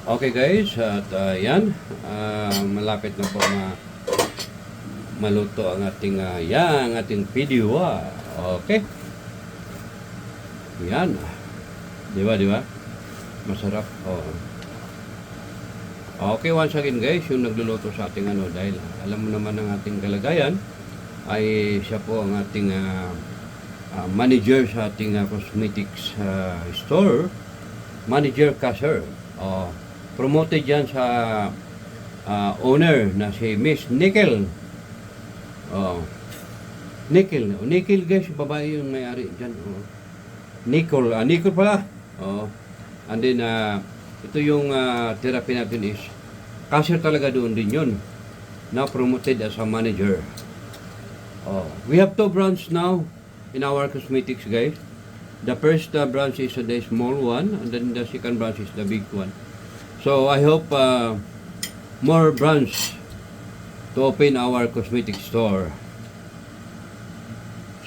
Okay guys, at yan, malapit na po maluto ang ating ating video. Okay. Yan. Di ba? Masarap. Oh. Okay, once again guys, yung nagluluto sa ating dahil alam mo naman ang ating kalagayan, ay siya po ang ating manager sa ating cosmetics store, manager cashier. Promoted yan sa owner na si Miss Nickel. Nickel guys, babae yung may-ari dyan. Nickel pala. And then, ito yung therapy natin is, cashier talaga doon din yun. Now promoted as a manager. We have 2 branches now in our cosmetics guys. The first branch is the small one, and then the second branch is the big one. So I hope more branch to open our cosmetic store.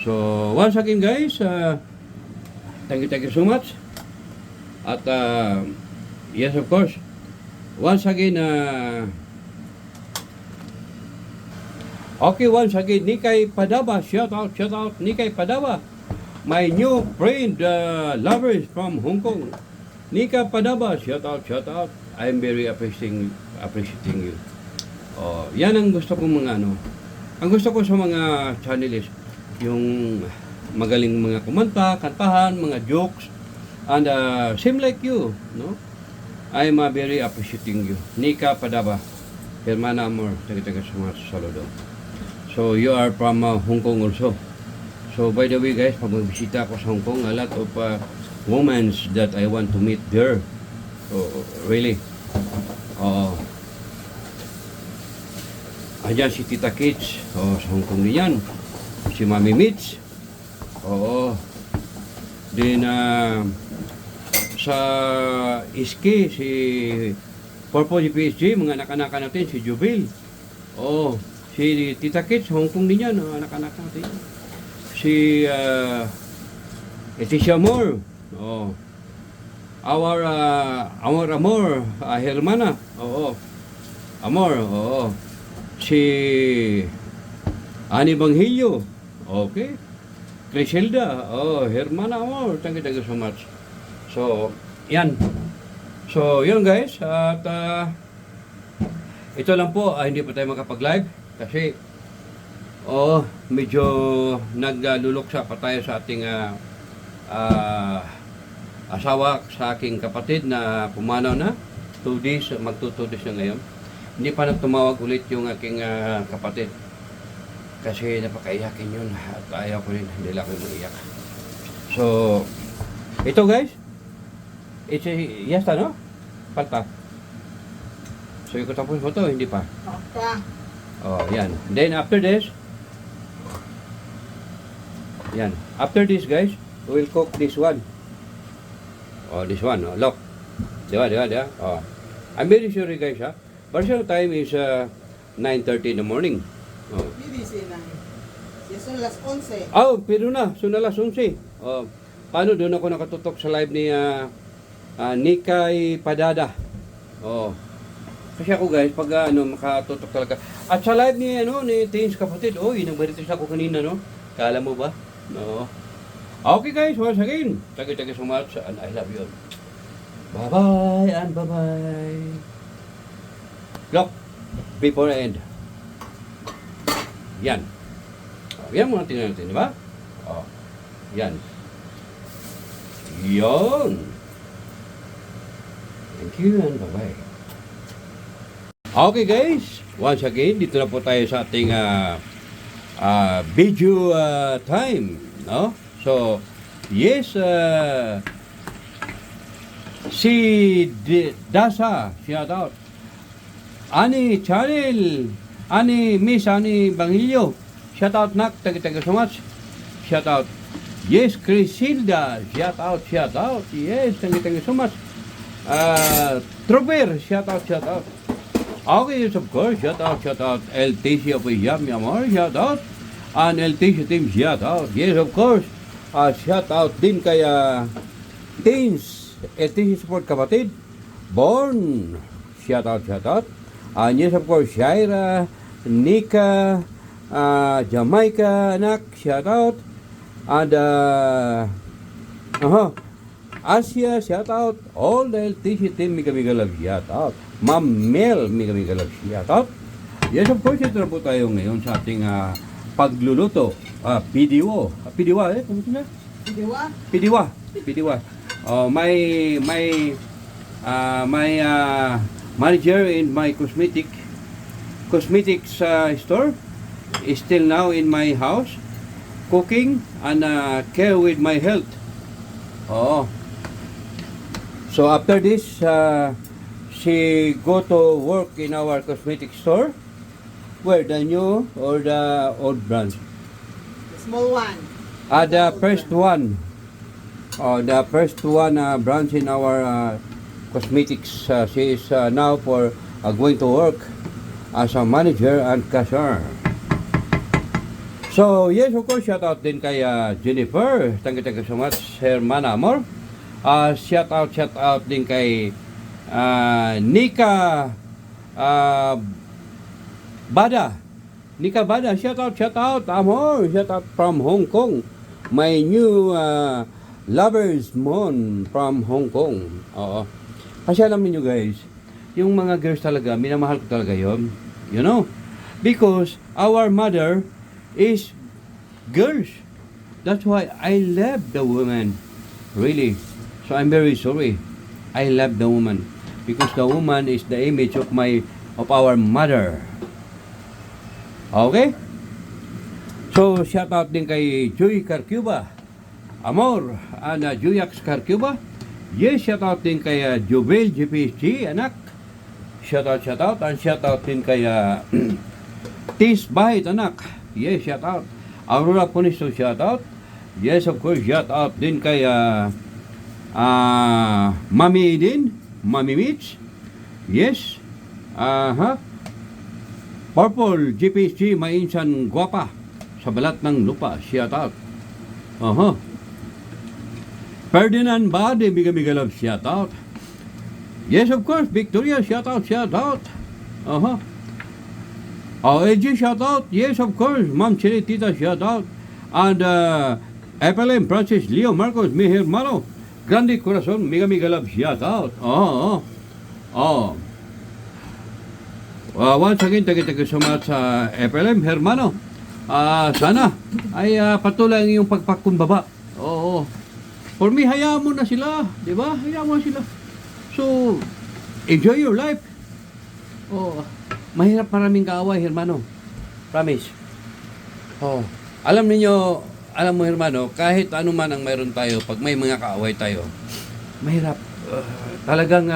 So once again guys, thank you so much. At yes of course, once again once again Nikay Padaba, shout out Nikay Padaba, my new friend, lovers from Hong Kong. Nika Padaba, shout out. I'm very appreciating you. Yan ang gusto kong mga ang gusto ko sa mga channel is yung magaling mga kumanta, kantahan, mga jokes, and same like you, no? I'm very appreciating you. Nika Padaba, Hermana Amor, taga sa mga saludo. So you are from Hong Kong also. So by the way guys, pag magbisita ako sa Hong Kong, a lot of women that I want to meet there. Really. Ayan si Tita Kitch. Sa Hong Kong din yan. Si Mami Mitch. Then, sa Iski, si Purple PSG, mga anak-anak natin, si Jubil. Si Tita Kitch, Hong Kong din yan, anak-anak natin. Si Leticia Moore. Our Amor, Hermana. Amor. Si Ani Banghilio. Okay. Criselda. Hermana Amor. Thank you so much. So, yan. So, yun guys. At ito lang po, hindi pa tayo makapag-live kasi medyo nagluluksa pa tayo sa ating asawa sa aking kapatid na pumanaw na 2 days, magto 2 days na ngayon. Hindi pa nagtumawag ulit yung aking kapatid kasi napakaiyakin yun at ayaw ko rin, hindi lang ako maiyak. So ito guys, it's yes no? Palta. So ikaw tapos mo to, hindi pa? Yan. Then after this, yan. After this guys, we'll cook this one. This one, look. Diba? I'm very sorry guys, ha. Partial time is 9:30 in the morning. Hindi si nang. Son las 11. Pero son las 11. Paano doon ako nakatutok sa live ni Nikay Padada. Kasi ako guys, pag makatutok talaga. At sa live ni ni Teens kapatid, nag-marites ako kanina, no? Kala mo ba? No. Okay guys, once again, thank you so much and I love you. Bye-bye and bye-bye. Look, before I end. Yan. Yan muna tingnan natin, di ba? Yan. Yon. Thank you and bye-bye. Okay guys, once again, dito na po tayo sa ating video time, no? So, yes, si Dasa, shout out. Ani Channel, Miss Ani Banghilio, shout out nak, thank you so much. Shout out. Yes, Crisilda, shout out. Yes, thank you so much. Trooper, shout out. Okay, yes, of course, shout out. LTC of Iyam, Yamar, shout out. And LTC team, shout out. Yes, of course. Shout out din kay Teens, LTC Support kapatid. Born, shout out, shout out. And yes, of course, Shaira, Nika, Jamaica, anak, shout out. And, Asia, shout out. All the LTC team, mega love, shout out. Ma'am Mel, mega love, shout out. Yes, of course, ito na po tayo ngayon sa ating pagluluto. PDO. PDO, kumusta na? Diwa? PDO. My manager in my cosmetics store is still now in my house cooking and care with my health. Oh. So after this, she go to work in our cosmetic store. Where, the new or the old branch? The small one. The first one. The first one branch in our cosmetics. She is now going to work as a manager and cashier. So, yes, of course, shout out din kay Jennifer. Thank you so much, Hermana Amor. Shout out din kay Nika Bada. Nika Bada, shout out, Amor. Shout out from Hong Kong. My new lovers mon from Hong Kong. Oo. Kasi alam niyo guys, yung mga girls talaga, minamahal ko talaga yon. You know? Because our mother is girls. That's why I love the woman. Really. So I'm very sorry. I love the woman. Because the woman is the image of our mother. Okay? So, shout out din kay Joy Carcuba. Amor, Juyax Carcuba. Yes, shout out din kay Jovel GPSG, anak. Shout out. And shout out din kay Tis Bahit, anak. Yes, shout out. Aurora Punisto, shout out. Yes, of course, shout out din kay Mami din, Mami Mitch. Yes. Purple GPSG, mainsan guwapa sa balat ng lupa. Shout out. Ferdinand Bade, biga love, shout out. Yes, of course, Victoria, shout out. AJ, shout out. Yes, of course, Ma'am Chiritita, shout out. And FLM, Francis, Leo, Marcos, mi hermano, Grande Corazon, biga love, shout out. Once again, thank you so much sa FLM, hermano. Sana ay patuloy ang iyong pagpakumbaba. Oo. For me, hayaan mo na sila. Di ba? Hayaan mo na sila. So, enjoy your life. Mahirap maraming kaaway, hermano. Promise. Alam mo, hermano, kahit ano man ang mayroon tayo, pag may mga kaaway tayo, mahirap. Talagang,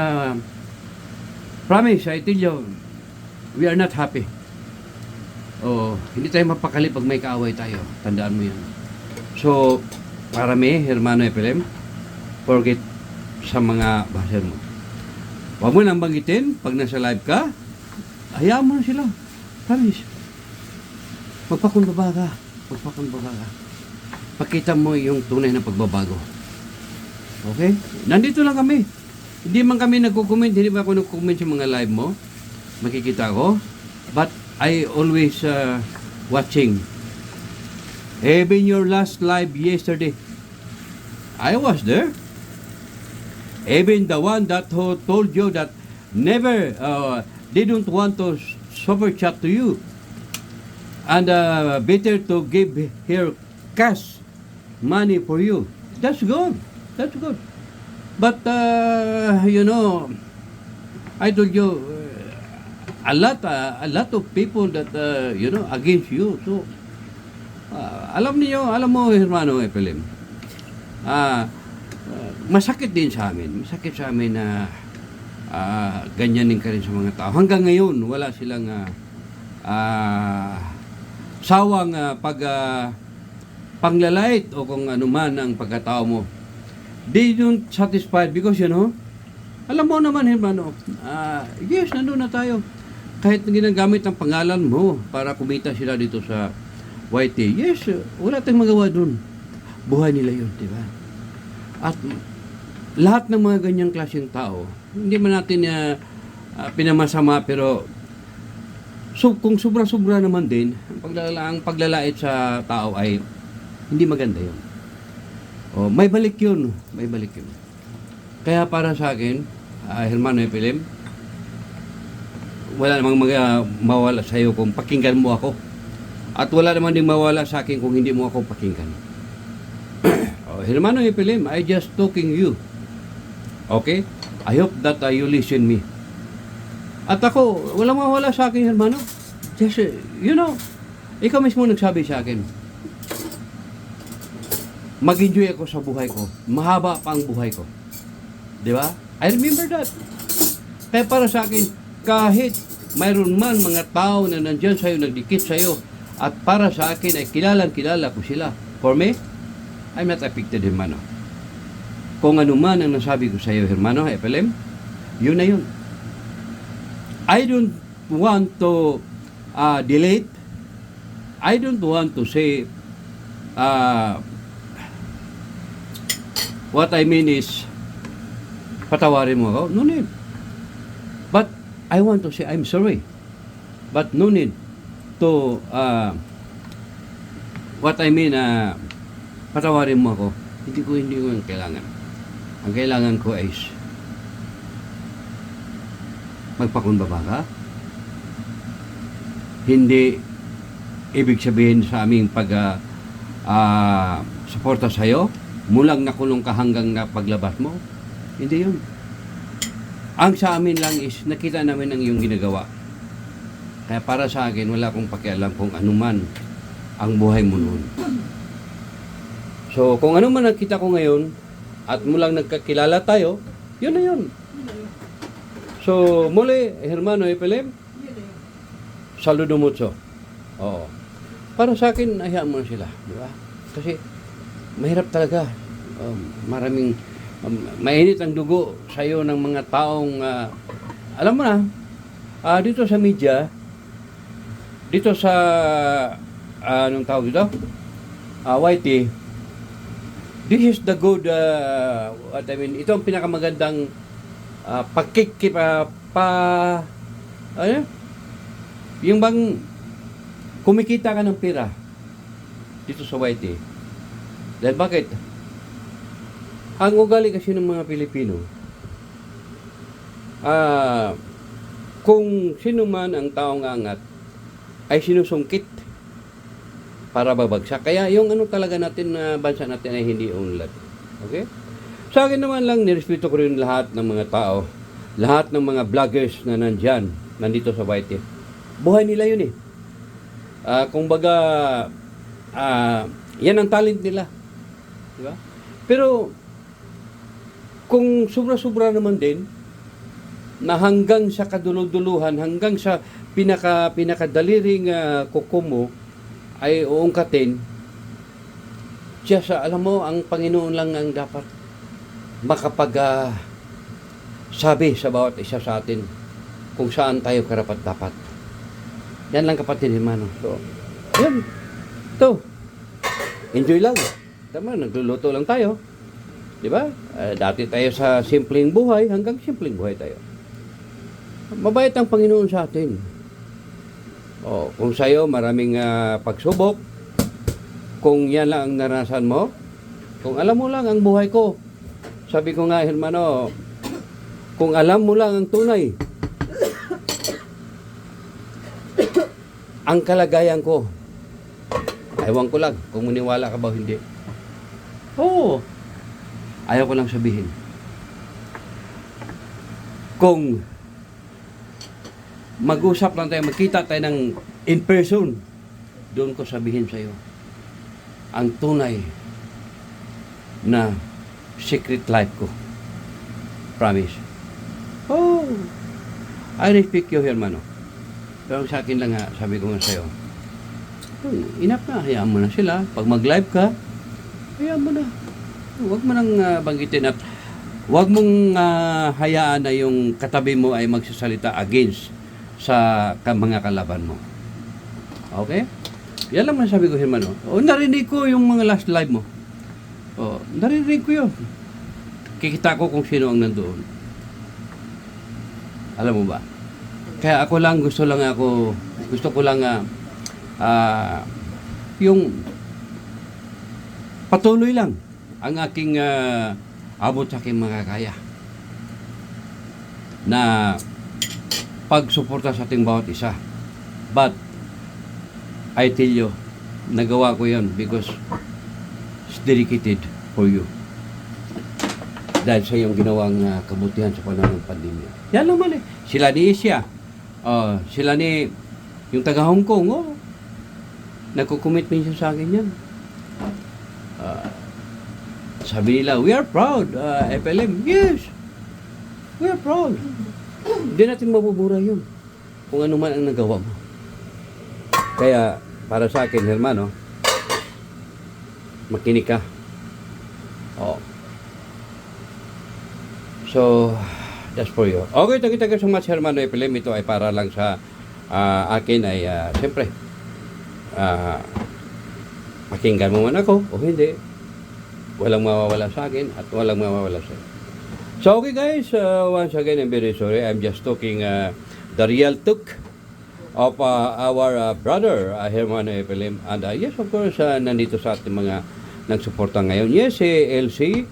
promise, I tell you, we are not happy. Hindi tayo mapakali pag may kaaway tayo. Tandaan mo yan. So, marami, hermano FLM, forget sa mga baser mo. Huwag mo nang banggitin pag nasa live ka. Hayaan mo na sila. Promise. Magpakumbaba ka. Pakita mo yung tunay na pagbabago. Okay? Nandito lang kami. Hindi man kami nagko-comment. Hindi ba ako nagko-comment sa mga live mo? Makikita ko. But I always watching. Even your last live yesterday, I was there. Even the one that told you that never didn't want to super chat to you, and better to give her cash money for you. That's good. But I told you. A lot of people that against you. So alam mo hermano FLM, masakit din sa amin na ganyanin ka rin sa mga tao. Hanggang ngayon wala silang sawang panglalait o kung ano man ang pagkatao mo. They don't satisfied because alam mo naman hermano, yes, nandun na tayo. Kahit ginagamit ang pangalan mo para kumita sila dito sa YT, yes, wala tayong magawa dun. Buhay nila yun, di ba? At lahat ng mga ganyang klaseng tao, hindi man natin pinamasama, pero kung sobra-sobra naman din, ang paglalait sa tao ay hindi maganda yun. May balik yun. May balik yun. Kaya para sa akin, Hermano Epelim, wala namang mawala sa iyo kung pakinggan mo ako. At wala naman ding mawala sa akin kung hindi mo ako pakinggan. Hermano Epelim, I just talking you. Okay? I hope that you listen me. At ako, walang mawala sa akin, hermano. Just, ikaw mismo nagsabi sa akin, mag-enjoy ako sa buhay ko. Mahaba pa ang buhay ko. Di ba? I remember that. Kaya para sa akin, kahit mayroon man mga tao na nandyan sa'yo, nagdikit sa'yo, at para sa akin ay kilala ko sila. For me, I'm not affected, hermano. Kung ano man ang nasabi ko sa'yo, hermano Epelim, yun na yun. I don't want to delete. I don't want to say what I mean is patawarin mo ako. No need. But I want to say I'm sorry. But no need to what I mean patawarin mo ako. Hindi ko yung kailangan. Ang kailangan ko is magpakumbaba ka. Hindi ibig sabihin sa aming suporta sa'yo, mulang nakulong ka hanggang na paglabas mo. Hindi yun. Ang sa amin lang is, nakita namin ang iyong ginagawa. Kaya para sa akin, wala akong pakialam kung anuman ang buhay mo noon. So, kung ano man nakita ko ngayon, at mulang nagkakilala tayo, yun na yun. So, muli, hermano Epelim, saludo mucho. Oo. Para sa akin, hayaan mo na sila. Di ba? Kasi, mahirap talaga. Maraming, mainit ang dugo sa iyo ng mga taong, alam mo na, dito sa media, dito sa, anong tawag dito? YT, this is the good, what I mean, ito ang pinakamagandang ano? Yung bang kumikita ka ng pera dito sa YT. Dahil bakit? Ang ugali kasi ng mga Pilipino, kung sino man ang taong angat, ay sinusungkit para babagsak. Kaya yung ano talaga natin na bansa natin ay hindi unlad. Okay? Sa akin naman lang, nirespeto ko rin lahat ng mga tao, lahat ng mga vloggers na nandito sa YT. Buhay nila yun eh. Kung baga, yan ang talent nila. Diba? Pero, kung sobra-sobra naman din, na hanggang sa kaduluduluhan, hanggang sa pinakadaliring kuko mo, ay uungkatin, alam mo, ang Panginoon lang ang dapat sabi sa bawat isa sa atin kung saan tayo karapat-dapat. Yan lang, kapatid, hermano. So, yan. Ito. Enjoy lang. Tama, nagluluto lang tayo. Di ba? Dati tayo sa simpleng buhay, hanggang simpleng buhay tayo. Mabait ang Panginoon sa atin. Kung sa'yo maraming pagsubok, kung yan lang ang naranasan mo, kung alam mo lang ang buhay ko, sabi ko nga, hermano, kung alam mo lang ang tunay, ang kalagayan ko, ewan ko lang kung maniwala ka ba o hindi. Ayaw ko lang sabihin. Kung mag-usap lang tayo, magkita tayo ng in person, doon ko sabihin sa iyo ang tunay na secret life ko. Promise. I respect you, hermano. Pero sa akin lang sabi ko nga sa'yo, enough na, hayaan mo na sila. Pag mag-live ka, hayaan mo na. Huwag mo nang banggitin at huwag mong hayaan na yung katabi mo ay magsasalita against sa mga kalaban mo. Okay? Yan lang sabi ko, hermano. Narinig ko yung mga last live mo. Narinig ko yun. kikita ko kung sino ang nandoon. Alam mo ba? Kaya ako lang, gusto ko lang yung patuloy lang ang aking abot sa aking mga kaya na pagsuporta sa ating bawat isa. But, I tell you, nagawa ko yun because it's dedicated for you. Dahil sa iyong ginawang kabutihan sa panahon ng pandemya. Yan naman eh. Sila ni Asia. Sila ni yung taga Hong Kong. Nagko-commit minsan sa akin yan. Sabi nila, we are proud, FLM. Yes, we are proud. Hindi natin mabubura yun kung ano man ang nagawa mo. Kaya, para sa akin, hermano, makinig ka. So, that's for you. Okay, thank you so much, hermano FLM. Ito ay para lang sa akin ay, siyempre, pakinggan mo man ako o hindi. Walang mawawala sa akin at walang mawawala sa iyo. So, okay guys, once again, I'm very sorry. I'm just talking the real talk of our brother, Hermano FLM. And yes, of course, nandito sa ating mga nagsuporta ngayon. Yes, si LC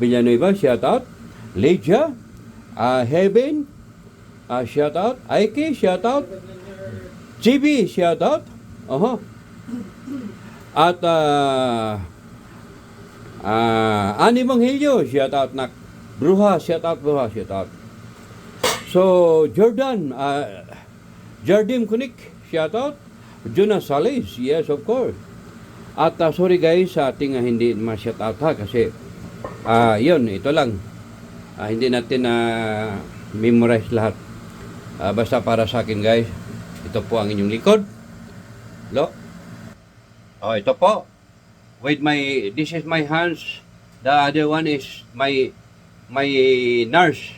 Villanueva, shout out. Lydia, Heaven, shout out. Aiki, shout out. GB, shout out. At Ani Manghilio, shout out nak. Bruha, shout out. So, Jordan, Jardim Kunik, shout out. Jonas Salis, yes, of course. At sorry guys, sa ating hindi ma-shout out ha, kasi yun, ito lang. Hindi natin memorize lahat. Basta para sa akin guys, ito po ang inyong likod. Look. Ito po. This is my hands. The other one is my nurse.